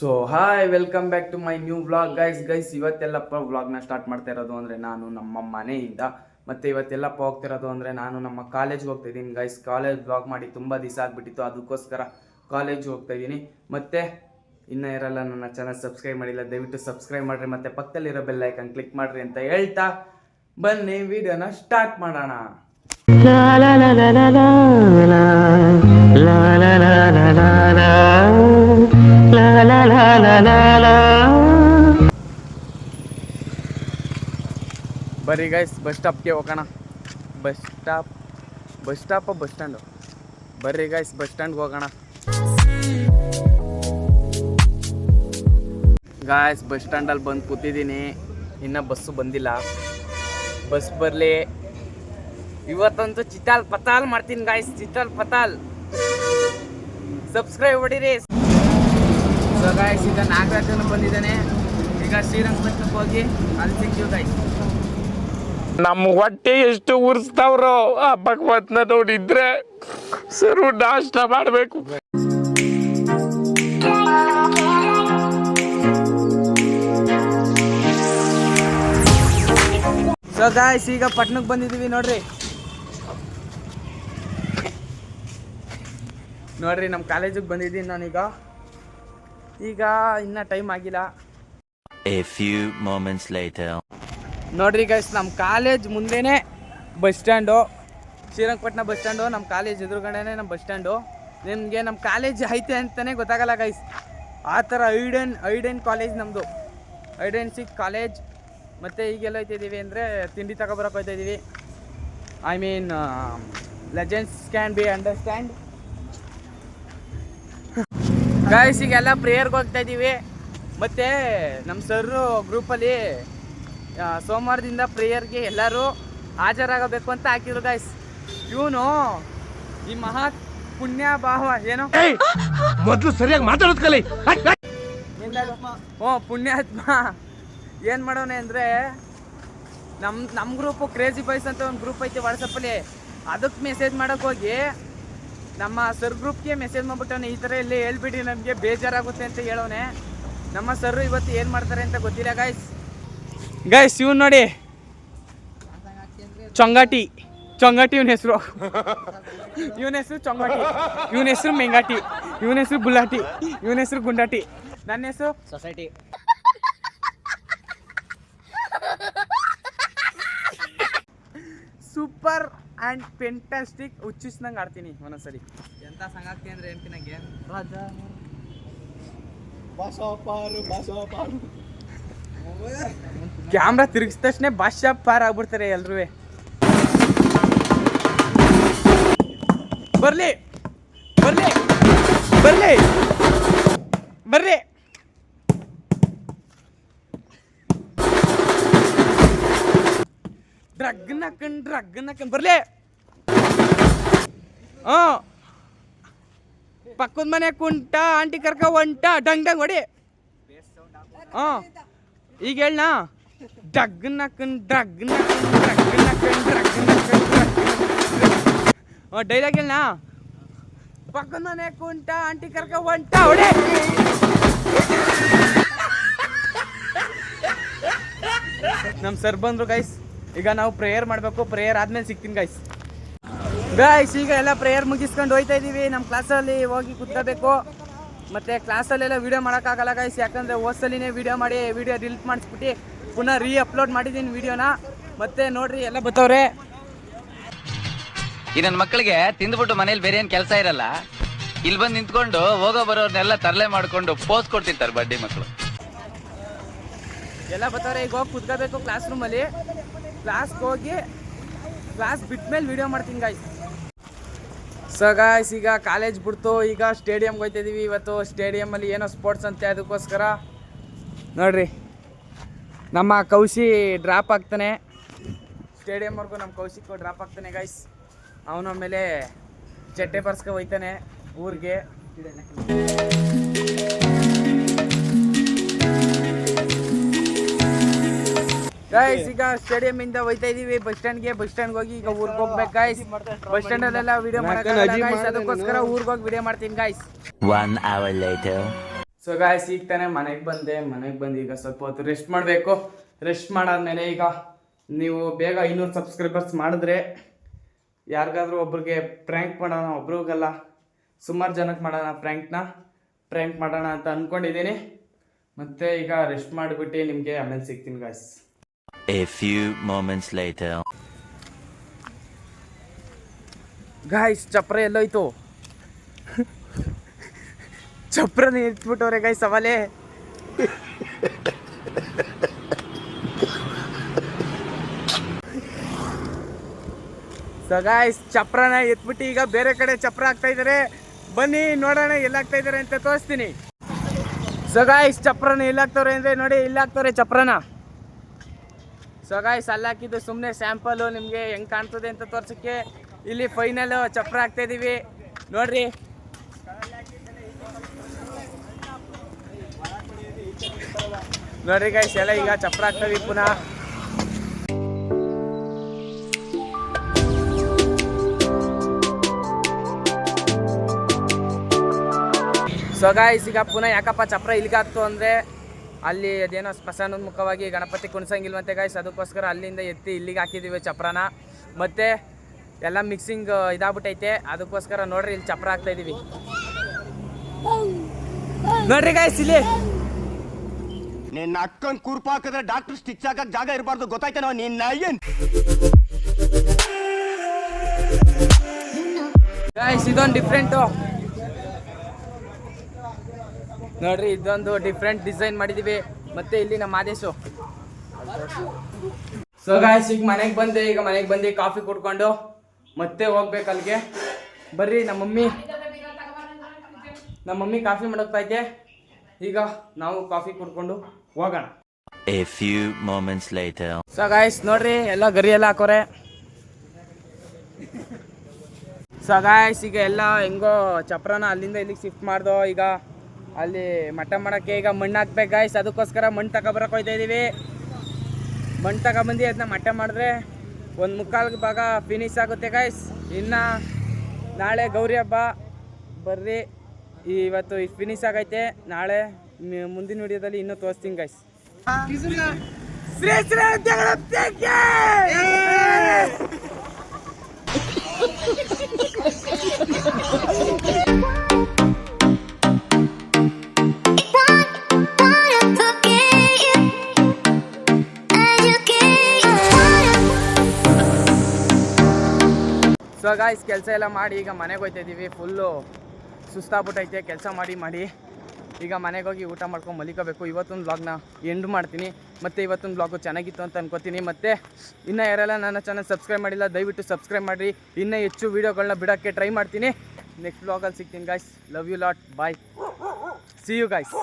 So hi welcome back to my new vlog guys ಇವತ್ತೆಲ್ಲಪ್ಪ ವ್ಲಾಗ್ನ start ಮಾಡ್ತಾ ಇರೋದು ಅಂದರೆ ನಾನು ನಮ್ಮ ಮನೆಯಿಂದ ಮತ್ತು ಇವತ್ತೆಲ್ಲಪ್ಪ ಹೋಗ್ತಿರೋದು ಅಂದರೆ ನಾನು ನಮ್ಮ ಕಾಲೇಜ್ಗೆ ಹೋಗ್ತಾ ಇದ್ದೀನಿ ಗೈಸ್. ಕಾಲೇಜ್ ವ್ಲಾಗ್ ಮಾಡಿ ತುಂಬ ದಿವಸ ಆಗಿಬಿಟ್ಟಿತ್ತು, ಅದಕ್ಕೋಸ್ಕರ ಕಾಲೇಜ್ ಹೋಗ್ತಾ ಇದ್ದೀನಿ. ಮತ್ತು ಇನ್ನೂ ಯಾರೆಲ್ಲ ನನ್ನ ಚಾನಲ್ ಸಬ್ಸ್ಕ್ರೈಬ್ ಮಾಡಿಲ್ಲ ದಯವಿಟ್ಟು ಸಬ್ಸ್ಕ್ರೈಬ್ ಮಾಡಿರಿ ಮತ್ತು ಪಕ್ಕದಲ್ಲಿರೋ ಬೆಲ್ ಐಕನ್ ಕ್ಲಿಕ್ ಮಾಡಿರಿ ಅಂತ ಹೇಳ್ತಾ ಬನ್ನಿ ವಿಡಿಯೋನ ಸ್ಟಾರ್ಟ್ ಮಾಡೋಣ. ಬರ್ರಿ ಗೈಸ್ ಬಸ್ ಸ್ಟಾಪ್ಗೆ ಹೋಗೋಣ. ಬಸ್ ಸ್ಟ್ಯಾಂಡು ಬರ್ರಿ ಗೈಸ್ ಬಸ್ ಸ್ಟ್ಯಾಂಡ್ಗೆ ಹೋಗೋಣ. ಗಾಯ್ಸ್ ಬಸ್ ಸ್ಟ್ಯಾಂಡಲ್ಲಿ ಬಂದು ಕೂತಿದ್ದೀನಿ, ಇನ್ನೂ ಬಸ್ಸು ಬಂದಿಲ್ಲ. ಬಸ್ ಬರಲಿ, ಇವತ್ತಂತೂ ಚಿತಾಲ್ ಪತಾಲ್ ಮಾಡ್ತೀನಿ guys, chital ಪತಾಲ್. Subscribe ಹೊಡೀರಿ. So guys ಈಗ ನಾಗರಾಜನು ಬಂದಿದ್ದಾನೆ, ಈಗ ಶ್ರೀರಂಗಪಟ್ಟಣಕ್ಕೆ ಹೋಗಿ ಅಲ್ಲಿ ಸಿಗ್ತೀವಿ ಗಾಯ್ಸ್. ನಮ್ಮ ಹೊಟ್ಟೆ ಎಷ್ಟು ಉರ್ಸ್ತಾವ್ರೋ ಆ ಭಗವತ್ನ ನೋಡಿದ್ರೆ ಸರು ನಾಷ್ಟ ಮಾಡಬೇಕು. ಸೊ ಗಾಯ್ಸ್ ಈಗ ಪಟ್ಟಣಕ್ಕೆ ಬಂದಿದ್ದೀವಿ ನೋಡ್ರಿ ನಮ್ಮ ಕಾಲೇಜಿಗೆ ಬಂದಿದ್ದೀನಿ ನಾನೀಗ. ಈಗ ಇನ್ನೂ ಟೈಮ್ ಆಗಿಲ್ಲ. A few moments later. ನೋಡ್ರಿ ಗೈಸ್ ನಮ್ಮ ಕಾಲೇಜ್ ಮುಂದೆನೇ bus stand, Srirangapatna bus stand. ನಮ್ಮ ಕಾಲೇಜ್ ಎದುರುಗಡೆನೇ ನಮ್ಮ ಬಸ್ ಸ್ಟ್ಯಾಂಡು. ನಿಮಗೆ ನಮ್ಮ ಕಾಲೇಜ್ ಐತೆ ಅಂತಲೇ ಗೊತ್ತಾಗಲ್ಲ ಗೈಸ್, ಆ ಥರ ಐಡೆನ್ ಕಾಲೇಜ್ ನಮ್ಮದು, ಐಡೆನ್ಸಿಕ್ ಕಾಲೇಜ್. ಮತ್ತು ಈಗೆಲ್ಲ ಹೋಗ್ತಿದ್ದೀವಿ ಅಂದರೆ ತಿಂಡಿ ತಗೊಬರಕ್ಕೆ ಹೋಗ್ತಾಯಿದ್ದೀವಿ. I mean legends can be understand guys. ಈಗೆಲ್ಲ ಪ್ರೇಯರ್ಗೆ ಹೋಗ್ತಾಯಿದ್ದೀವಿ. ಮತ್ತು ನಮ್ಮ ಸರ್ರು ಗ್ರೂಪಲ್ಲಿ ಸೋಮವಾರದಿಂದ ಪ್ರೇಯರ್ಗೆ ಎಲ್ಲರೂ ಹಾಜರಾಗಬೇಕು ಅಂತ ಹಾಕಿದ್ರು ಗೈಸ್. ಇವನು ಈ ಮಹಾ ಪುಣ್ಯ ಭಾವ ಏನೋ ಮೊದಲು ಸರಿಯಾಗಿ ಮಾತಾಡೋದು ಕಲಿ. ಪುಣ್ಯಾತ್ಮ ಏನು ಮಾಡೋನೆ ಅಂದರೆ ನಮ್ಮ ಗ್ರೂಪು ಕ್ರೇಜಿ ಬಾಯ್ಸ್ ಅಂತ ಒಂದು ಗ್ರೂಪ್ ಐತೆ ವಾಟ್ಸಪ್ಪಲ್ಲಿ, ಅದಕ್ಕೆ ಮೆಸೇಜ್ ಮಾಡೋಕ್ಕೆ ಹೋಗಿ ನಮ್ಮ ಸರ್ ಗ್ರೂಪ್ಗೆ ಮೆಸೇಜ್ ಮಾಡ್ಬಿಟ್ಟವನೆ, ಈ ಥರ ಇಲ್ಲಿ ಹೇಳ್ಬಿಡಿ ನಮಗೆ ಬೇಜಾರಾಗುತ್ತೆ ಅಂತ ಹೇಳೋನೆ. ನಮ್ಮ ಸರ್ರು ಇವತ್ತು ಏನು ಮಾಡ್ತಾರೆ ಅಂತ ಗೊತ್ತಿಲ್ಲ ಗೈಸ್. ಇವ್ನು ನೋಡಿ ಚೊಂಗಾಟಿ ಇವನ ಹೆಸರು ಚೊಂಗಾಟಿ, ಇವನ ಹೆಸರು ಮೆಂಗಾಟಿ, ಇವನ ಹೆಸರು ಬುಲ್ಲಾಟಿ, ಇವನ ಹೆಸರು ಗುಂಡಾಟಿ, ನನ್ನ ಹೆಸರು ಸೊಸೈಟಿ. ಸೂಪರ್ ಆ್ಯಂಡ್ ಫೆಂಟಾಸ್ಟಿಕ್ ಹುಚ್ಚಿಸ್ದಂಗೆ ಆಡ್ತೀನಿ ಒಂದೊಂದ್ಸರಿ. ಎಂಥ ಸಂಗಾಗ್ತಿ ಅಂದರೆ ಹೇಳ್ತೀನಂಗೆ ರಾಜ ಕ್ಯಾಮ್ರಾ ತಿರುಗಿಸಿದ ತಕ್ಷಣ ಭಾಷಾ ಪಾರ್ ಆಗ್ಬಿಡ್ತಾರೆ ಎಲ್ರೂ. ಬರ್ಲಿ ಬರ್ಲಿ ಬರ್ಲಿ ಬರ್ರಿ. ಡ್ರಗ್ ನಕ್ಕಂಡ್ ಬರ್ಲಿ. ಪಕ್ಕದ ಮನೆ ಕುಂಟ ಆಂಟಿ ಕರ್ಕ ಒಂಟ ಡಂಗ್ ಹೊಡಿ. ಈಗ ಹೇಳ ಡ್ರಗ್ ನಕ್ಕಂಡ್ ಡೈಲಾಗ್ ಹೇಳ. ಪಕ್ಕದ ಮನೆ ಕುಂಟ ಆಂಟಿ ಕರ್ಕ ಒಂಟ ಹೊಡಿ. ನಮ್ಮ ಸರ್ ಬಂದ್ರು ಗೈಸ್, ಈಗ ನಾವು ಪ್ರೇಯರ್ ಮಾಡಬೇಕು. ಪ್ರೇಯರ್ ಆದ್ಮೇಲೆ ಸಿಗ್ತೀನಿ ಗೈಸ್. ಈಗ ಎಲ್ಲ ಪ್ರೇಯರ್ ಮುಗಿಸ್ಕೊಂಡು ಹೋಗ್ತಾ ಇದ್ದೀವಿ. ನಮ್ಮ ಕ್ಲಾಸಲ್ಲಿ ಹೋಗಿ ಕೂತ್ಕೋಬೇಕು. ಮತ್ತು ಕ್ಲಾಸಲ್ಲೆಲ್ಲ ವೀಡಿಯೋ ಮಾಡೋಕ್ಕಾಗಲ್ಲ ಗೈಸ್, ಯಾಕಂದರೆ ಹೋದ್ಸಲಿನೇ ವೀಡಿಯೋ ಮಾಡಿ ವೀಡಿಯೋ ಡಿಲೀಟ್ ಮಾಡಿಸ್ಬಿಟ್ಟು ಪುನಃ ಅಪ್ಲೋಡ್ ಮಾಡಿದ್ದೀನಿ ವೀಡಿಯೋನ. ಮತ್ತೆ ನೋಡ್ರಿ ಎಲ್ಲ ಬತ್ತವ್ರೆ. ಈ ನನ್ನ ಮಕ್ಕಳಿಗೆ ತಿಂದ್ಬಿಟ್ಟು ಮನೇಲಿ ಬೇರೆ ಏನು ಕೆಲಸ ಇರಲ್ಲ, ಇಲ್ಲಿ ಬಂದು ನಿಂತ್ಕೊಂಡು ಹೋಗೋ ಬರೋರ್ನೆಲ್ಲ ತರಲೆ ಮಾಡ್ಕೊಂಡು ಪೋಸ್ ಕೊಡ್ತಿರ್ತಾರೆ ಬಡ್ಡಿ ಮಕ್ಕಳು. ಎಲ್ಲ ಬತ್ತವ್ರೆ. ಈಗ ಹೋಗಿ ಕೂತ್ಕೋಬೇಕು ಕ್ಲಾಸ್ ರೂಮಲ್ಲಿ. ಕ್ಲಾಸ್ಗೆ ಹೋಗಿ ಕ್ಲಾಸ್ ಬಿಟ್ಮೇಲೆ ವೀಡಿಯೋ ಮಾಡ್ತೀನಿ ಗಾಯ್ಸ್. ಸೊ ಗಾಯ್ಸ್ ಈಗ ಕಾಲೇಜ್ ಬಿಡ್ತು, ಈಗ ಸ್ಟೇಡಿಯಮ್ಗೆ ಹೋಗ್ತಾಯಿದ್ದೀವಿ. ಇವತ್ತು ಸ್ಟೇಡಿಯಮಲ್ಲಿ ಏನೋ ಸ್ಪೋರ್ಟ್ಸ್ ಅಂತೆ, ಅದಕ್ಕೋಸ್ಕರ ನೋಡ್ರಿ ನಮ್ಮ ಕೌಶಿ ಡ್ರಾಪ್ ಆಗ್ತಾನೆ ಸ್ಟೇಡಿಯಮ್ವರೆಗೂ. ನಮ್ಮ ಕೌಶಿಕ್ ಡ್ರಾಪ್ ಆಗ್ತಾನೆ ಗೈಸ್. ಅವನ ಮೇಲೆ ಚಟ್ಟೆ ಬರ್ಸ್ಕೊ ಹೋಯ್ತಾನೆ ಊರಿಗೆ. ಗೈಸ್ ಈಗ ಸ್ಟೇಡಿಯಂ ಇಂದ ಹೋಯ್ತಾ ಇದೀವಿ ಬಸ್ ಸ್ಟ್ಯಾಂಡ್ಗೆ. ಬಸ್ ಸ್ಟ್ಯಾಂಡ್ಗೆ ಹೋಗಿ ಈಗ ಊರಿಗೆ ಹೋಗ್ಬೇಕು ಗೈಸ್. ಬಸ್ ಸ್ಟ್ಯಾಂಡ್ ಅಲ್ಲೆಲ್ಲ ವಿಡಿಯೋ ಮಾಡಕ್ಕಾಗಲ್ಲ ಗೈಸ್, ಅದಕ್ಕೋಸ್ಕರ ಊರಿಗೆ ಹೋಗಿ ವಿಡಿಯೋ ಮಾಡ್ತೀನಿ guys. 1 hour later. So guys ಈಗ ತಾನೇ ಮನೆಗೆ ಬಂದು ಈಗ ಸ್ವಲ್ಪ ಹೊತ್ತು ರೆಸ್ಟ್ ಮಾಡಬೇಕು. ರೆಸ್ಟ್ ಮಾಡಾದ್ಮೇಲೆ ಈಗ ನೀವು ಬೇಗ 500 ಸಬ್ಸ್ಕ್ರೈಬರ್ಸ್ ಮಾಡಿದ್ರೆ ಯಾರಿಗಾದ್ರೂ ಒಬ್ರಿಗೆ ಪ್ರ್ಯಾಂಕ್ ಮಾಡೋಣ, ಒಬ್ರಿಗಲ್ಲ ಸುಮಾರು ಜನಕ್ಕೆ ಮಾಡೋಣ ಪ್ರ್ಯಾಂಕ್ ಮಾಡೋಣ ಅಂತ ಅಂದ್ಕೊಂಡಿದ್ದೀನಿ. ಮತ್ತೆ ಈಗ ರೆಸ್ಟ್ ಮಾಡಿಬಿಟ್ಟು ನಿಮಗೆ ಆಮೇಲೆ ಸಿಗ್ತೀನಿ guys. A few moments later. Guys ಚಪ್ರ ಎಲ್ಲೋಯ್ತು? ಚಪ್ರನ ಇಟ್ಬಿಟ್ಟವ್ರೆ ಗಾಯ್ಸ್ ಸವಾಲೆ. ಸೊ ಗಾಯ್ಸ್ ಚಪ್ರನ ಎತ್ಬಿಟ್ಟು ಈಗ ಬೇರೆ ಕಡೆ ಚಪ್ರ ಹಾಕ್ತಾ ಇದ್ದಾರೆ. ಬನ್ನಿ ನೋಡೋಣ ಎಲ್ಲಾಗ್ತಾ ಇದ್ದಾರೆ ಅಂತ ತೋರಿಸ್ತೀನಿ. ಸೊ ಗಾಯ್ಸ್ ಚಪ್ರನ ಎಲ್ಲಾಗ್ತವ್ರೆ ಅಂದರೆ ನೋಡಿ ಇಲ್ಲಾಗ್ತವ್ರೆ ಚಪ್ರನ. ಸೊ ಗಾಯ್ಸ್ ಅಲ್ಲಿ ಹಾಕಿದ್ದು ಸುಮ್ಮನೆ ಸ್ಯಾಂಪಲು ನಿಮಗೆ ಹೆಂಗೆ ಕಾಣ್ತದೆ ಅಂತ ತೋರ್ಸೋಕ್ಕೆ. ಇಲ್ಲಿ ಫೈನಲ್ ಚಪ್ರ ಹಾಕ್ತಾ ಇದೀವಿ ನೋಡ್ರಿ. ನೋಡ್ರಿ ಗಾಯ್ಸ್ ಎಲ್ಲ ಈಗ ಚಪ್ರ ಹಾಕ್ತೀವಿ ಪುನಃ. ಸೊ ಗಾಯ್ಸ್ ಈಗ ಪುನಃ ಯಾಕಪ್ಪ ಚಪ್ರ ಇಲ್ಲಿಗೆ ಹಾಕ್ತು ಅಂದರೆ ಅಲ್ಲಿ ಅದೇನೋ ಸ್ಮಶಾನೋನ್ಮುಖವಾಗಿ ಗಣಪತಿ ಕುಣಿಸಂಗಿಲ್ವಂತೆ ಗಾಯ್ಸ್, ಅದಕ್ಕೋಸ್ಕರ ಅಲ್ಲಿಂದ ಎತ್ತಿ ಇಲ್ಲಿಗೆ ಹಾಕಿದ್ದೀವಿ ಚಪ್ರನ. ಮತ್ತು ಎಲ್ಲ ಮಿಕ್ಸಿಂಗ್ ಇದಾಗ್ಬಿಟ್ಟೈತೆ, ಅದಕ್ಕೋಸ್ಕರ ನೋಡ್ರಿ ಇಲ್ಲಿ ಚಪ್ರ ಹಾಕ್ತಾ ಇದೀವಿ ನೋಡ್ರಿ ಗಾಯ್ಸ್. ಇಲ್ಲಿ ನಿನ್ನ ಅಕ್ಕನ್ ಕೂರ್ಪ ಹಾಕಿದ್ರೆ ಡಾಕ್ಟರ್ ಸ್ಟಿಚ್ ಹಾಕಕ್ ಜಾಗ ಇರಬಾರ್ದು, ಗೊತ್ತಾಯ್ತೇನೋ ನಿನ್ನ ಏನ್? ಗಾಯ್ಸ್ ಇದೊಂದು ಡಿಫ್ರೆಂಟು ನೋಡ್ರಿ, ಇದೊಂದು ಡಿಫ್ರೆಂಟ್ ಡಿಸೈನ್ ಮಾಡಿದೀವಿ. ಮತ್ತೆ ಇಲ್ಲಿ ನಮ್ಮ ಆದೇಶು. ಸೊ ಗಾಯ್ಸ್ ಈಗ ಮನೆಗೆ ಬಂದು ಕಾಫಿ ಕುಡ್ಕೊಂಡು ಮತ್ತೆ ಹೋಗ್ಬೇಕು ಅಲ್ಲಿಗೆ. ಬರ್ರಿ ನಮ್ಮ ಮಮ್ಮಿ ಕಾಫಿ ಮಾಡೋಕ್ತೈತೆ. ಈಗ ನಾವು ಕಾಫಿ ಕುಡ್ಕೊಂಡು ಹೋಗೋಣ. A few moments later. So guys ನೋಡ್ರಿ ಎಲ್ಲ ಗರಿ ಎಲ್ಲ ಹಾಕೋರೆ. ಸೊ ಗಾಯ್ಸ್ ಈಗ ಎಲ್ಲ ಹೆಂಗೋ ಚಪ್ರನ ಅಲ್ಲಿಂದ ಇಲ್ಲಿಗೆ ಶಿಫ್ಟ್ ಮಾಡ್ದೋ. ಈಗ ಅಲ್ಲಿ ಮಟ್ಟ ಮಾಡೋಕ್ಕೆ ಈಗ ಮಣ್ಣು ಹಾಕ್ಬೇಕು ಗಾಯ್ಸ್, ಅದಕ್ಕೋಸ್ಕರ ಮಣ್ಣು ತಗೊಬರಕ್ಕೆ ಹೋಗ್ತಾ ಇದ್ದೀವಿ. ಮಣ್ಣು ತಗೊಬಂದು ಅದನ್ನ ಮಟ್ಟ ಮಾಡಿದ್ರೆ 1/4 ಭಾಗ ಫಿನಿಶ್ ಆಗುತ್ತೆ ಗಾಯ್ಸ್. ಇನ್ನು ನಾಳೆ ಗೌರಿ ಹಬ್ಬ ಬರ್ರಿ. ಇವತ್ತು ಫಿನಿಶ್ ಆಗೈತೆ, ನಾಳೆ ಮುಂದಿನ ವಿಡಿಯೋದಲ್ಲಿ ಇನ್ನೂ ತೋರಿಸ್ತೀನಿ ಗಾಯ್ಸ್. ಸೊ ಗಾಯ್ಸ್ ಕೆಲಸ ಎಲ್ಲ ಮಾಡಿ ಈಗ ಮನೆಗೆ ಹೋಗ್ತಾ ಇದ್ದೀವಿ. ಫುಲ್ಲು ಸುಸ್ತಾಗ್ಬಿಟ್ಟೈತೆ ಕೆಲಸ ಮಾಡಿ. ಈಗ ಮನೆಗೆ ಹೋಗಿ ಊಟ ಮಾಡ್ಕೊಂಡು ಮಲಿಕೋಬೇಕು. ಇವತ್ತೊಂದು ವ್ಲಾಗ್ನ ಎಂಡ್ ಮಾಡ್ತೀನಿ. ಮತ್ತು ಇವತ್ತೊಂದು ವ್ಲಾಗು ಚೆನ್ನಾಗಿತ್ತು ಅಂತ ಅನ್ಕೋತೀನಿ. ಮತ್ತು ಇನ್ನೂ ಯಾರೆಲ್ಲ ನನ್ನ ಚಾನಲ್ ಸಬ್ಸ್ಕ್ರೈಬ್ ಮಾಡಿಲ್ಲ ದಯವಿಟ್ಟು ಸಬ್ಸ್ಕ್ರೈಬ್ ಮಾಡಿರಿ. ಇನ್ನೂ ಹೆಚ್ಚು ವೀಡಿಯೋಗಳನ್ನ ಬಿಡೋಕ್ಕೆ ಟ್ರೈ ಮಾಡ್ತೀನಿ. ನೆಕ್ಸ್ಟ್ ವ್ಲಾಗಲ್ಲಿ ಸಿಗ್ತೀನಿ guys. Love you lot, bye, see you guys.